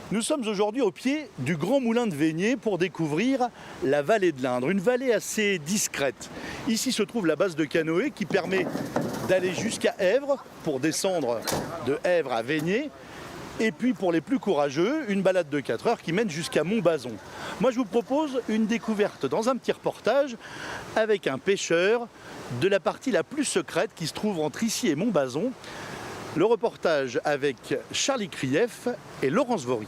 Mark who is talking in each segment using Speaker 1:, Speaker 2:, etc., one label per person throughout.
Speaker 1: Nous sommes aujourd'hui au pied du Grand Moulin de Vaigné pour découvrir la vallée de l'Indre, une vallée assez discrète. Ici se trouve la base de canoë qui permet d'aller jusqu'à Èvre pour descendre de Èvre à Vaigné. Et puis pour les plus courageux, une balade de 4 heures qui mène jusqu'à Montbazon. Moi je vous propose une découverte dans un petit reportage avec un pêcheur de la partie la plus secrète qui se trouve entre ici et Montbazon. Le reportage avec Charlie Krief et Laurence Vory.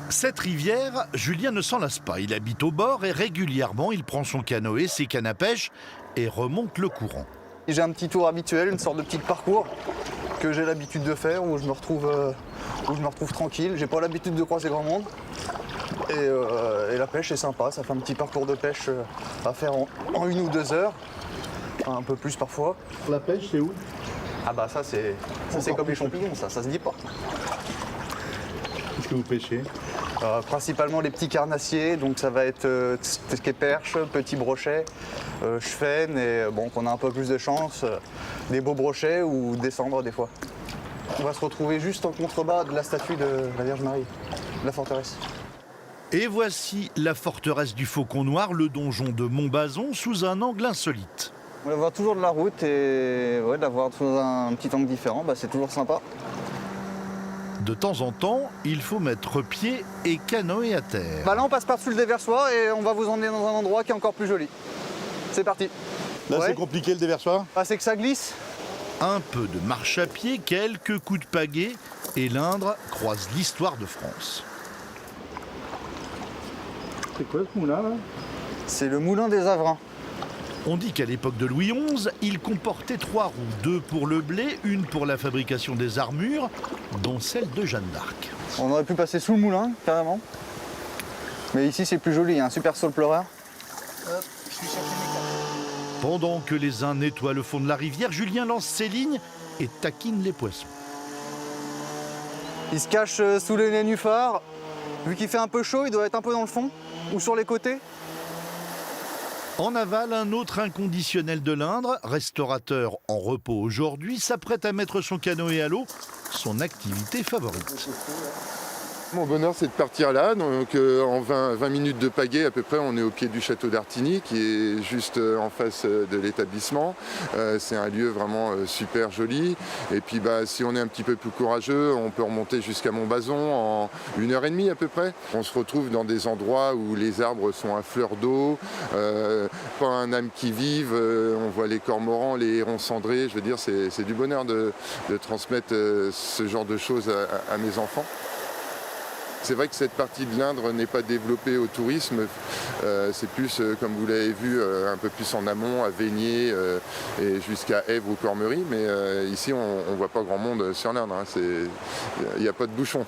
Speaker 1: Cette rivière, Julien ne s'en lasse pas. Il habite au bord et régulièrement il prend son canoë, ses cannes à pêche et remonte le courant.
Speaker 2: J'ai un petit tour habituel, une sorte de petit parcours que j'ai l'habitude de faire, où je me retrouve tranquille. J'ai pas l'habitude de croiser grand monde. Et la pêche est sympa, ça fait un petit parcours de pêche à faire en 1 ou 2 heures, un peu plus parfois.
Speaker 1: La pêche, c'est où?
Speaker 2: Ah bah ça c'est comme les champignons, ça se dit pas.
Speaker 1: Qu'est-ce que vous pêchez?
Speaker 2: Principalement les petits carnassiers, donc ça va être ce qui est perche, petits brochets, chefennes et bon, qu'on a un peu plus de chance, des beaux brochets ou des cendres des fois. On va se retrouver juste en contrebas de la statue de la Vierge Marie, de la forteresse.
Speaker 1: Et voici la forteresse du Faucon Noir, le donjon de Montbazon, sous un angle insolite.
Speaker 2: On va voir toujours de la route et d'avoir sous un petit angle différent, bah, c'est toujours sympa.
Speaker 1: De temps en temps, il faut mettre pied et canoë à terre.
Speaker 2: Bah là on passe par-dessus le déversoir et on va vous emmener dans un endroit qui est encore plus joli. C'est parti.
Speaker 1: Là
Speaker 2: Ouais.
Speaker 1: c'est compliqué le déversoir?
Speaker 2: Ah, c'est que ça glisse.
Speaker 1: Un peu de marche à pied, quelques coups de pagaie et l'Indre croise l'histoire de France. C'est quoi ce moulin là?
Speaker 2: C'est le moulin des Avrins.
Speaker 1: On dit qu'à l'époque de Louis XI, il comportait 3 roues, 2 pour le blé, une pour la fabrication des armures, dont celle de Jeanne d'Arc.
Speaker 2: On aurait pu passer sous le moulin, carrément. Mais ici, c'est plus joli, il y a un super saule pleureur.
Speaker 1: Pendant que les uns nettoient le fond de la rivière, Julien lance ses lignes et taquine les poissons.
Speaker 2: Il se cache sous les nénuphars. Vu qu'il fait un peu chaud, il doit être un peu dans le fond ou sur les côtés.
Speaker 1: En aval, un autre inconditionnel de l'Indre, restaurateur en repos aujourd'hui, s'apprête à mettre son canoë à l'eau, son activité favorite.
Speaker 3: Mon bonheur, c'est de partir là. Donc, en 20 minutes de pagaie, à peu près, on est au pied du château d'Artigny, qui est juste en face de l'établissement. C'est un lieu vraiment super joli. Et puis, si on est un petit peu plus courageux, on peut remonter jusqu'à Montbazon en 1h30 à peu près. On se retrouve dans des endroits où les arbres sont à fleur d'eau, pas un âme qui vive. On voit les cormorans, les hérons cendrés. Je veux dire, c'est du bonheur de transmettre ce genre de choses à mes enfants. C'est vrai que cette partie de l'Indre n'est pas développée au tourisme, c'est plus, comme vous l'avez vu, un peu plus en amont, à Vaigné et jusqu'à Èvre ou Cormery, mais ici on ne voit pas grand monde sur l'Indre, hein. Il n'y a pas de bouchon.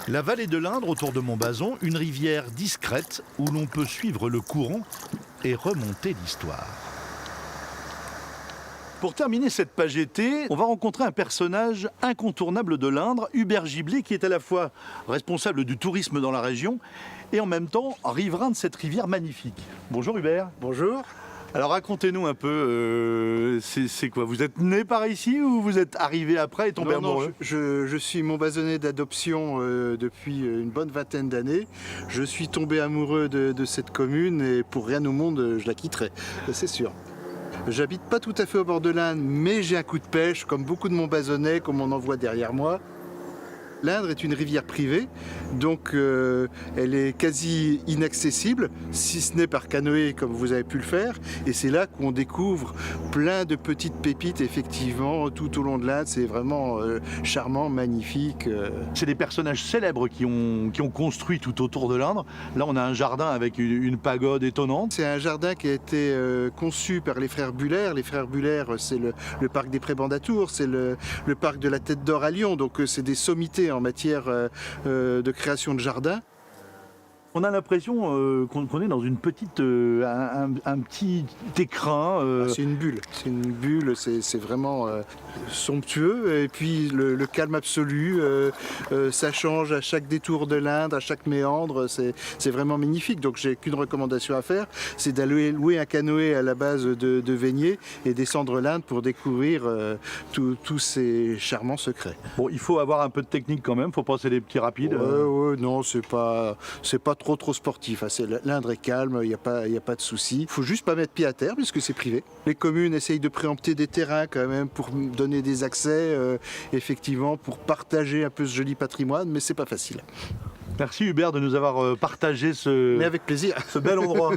Speaker 1: La vallée de l'Indre autour de Montbazon, une rivière discrète où l'on peut suivre le courant et remonter l'histoire. Pour terminer cette page été, on va rencontrer un personnage incontournable de l'Indre, Hubert Giblet, qui est à la fois responsable du tourisme dans la région et en même temps riverain de cette rivière magnifique. Bonjour Hubert.
Speaker 4: Bonjour.
Speaker 1: Alors racontez-nous un peu, c'est quoi? Vous êtes né par ici ou vous êtes arrivé après et tombé amoureux?
Speaker 4: Je suis montbazonnais d'adoption depuis une bonne vingtaine d'années. Je suis tombé amoureux de cette commune et pour rien au monde je la quitterai, c'est sûr. J'habite pas tout à fait au bord de l'Indre, mais j'ai un coup de pêche, comme beaucoup de Montbazonnais, comme on en voit derrière moi. L'Indre est une rivière privée, donc elle est quasi inaccessible, si ce n'est par canoë comme vous avez pu le faire. Et c'est là qu'on découvre plein de petites pépites, effectivement, tout au long de l'Indre. C'est vraiment charmant, magnifique.
Speaker 1: C'est des personnages célèbres qui ont construit tout autour de l'Indre. Là, on a un jardin avec une pagode étonnante.
Speaker 4: C'est un jardin qui a été conçu par les frères Buller. Les frères Buller, c'est le parc des Prébandatours, c'est le parc de la Tête d'Or à Lyon. Donc c'est des sommités en matière de création de jardin.
Speaker 1: On a l'impression qu'on est dans une petite, un petit écrin.
Speaker 4: C'est une bulle, c'est vraiment somptueux. Et puis le calme absolu, ça change à chaque détour de l'Indre, à chaque méandre, c'est vraiment magnifique. Donc j'ai qu'une recommandation à faire, c'est d'aller louer un canoë à la base de Vénier et descendre l'Indre pour découvrir tous ces charmants secrets.
Speaker 1: Bon, il faut avoir un peu de technique quand même, faut passer des petits rapides.
Speaker 4: Non, c'est pas trop sportif. L'Indre est calme, il n'y a pas de souci. Il faut juste pas mettre pied à terre puisque c'est privé. Les communes essayent de préempter des terrains quand même pour donner des accès, effectivement, pour partager un peu ce joli patrimoine, mais c'est pas facile.
Speaker 1: Merci Hubert de nous avoir partagé
Speaker 4: Mais avec plaisir.
Speaker 1: ce bel endroit.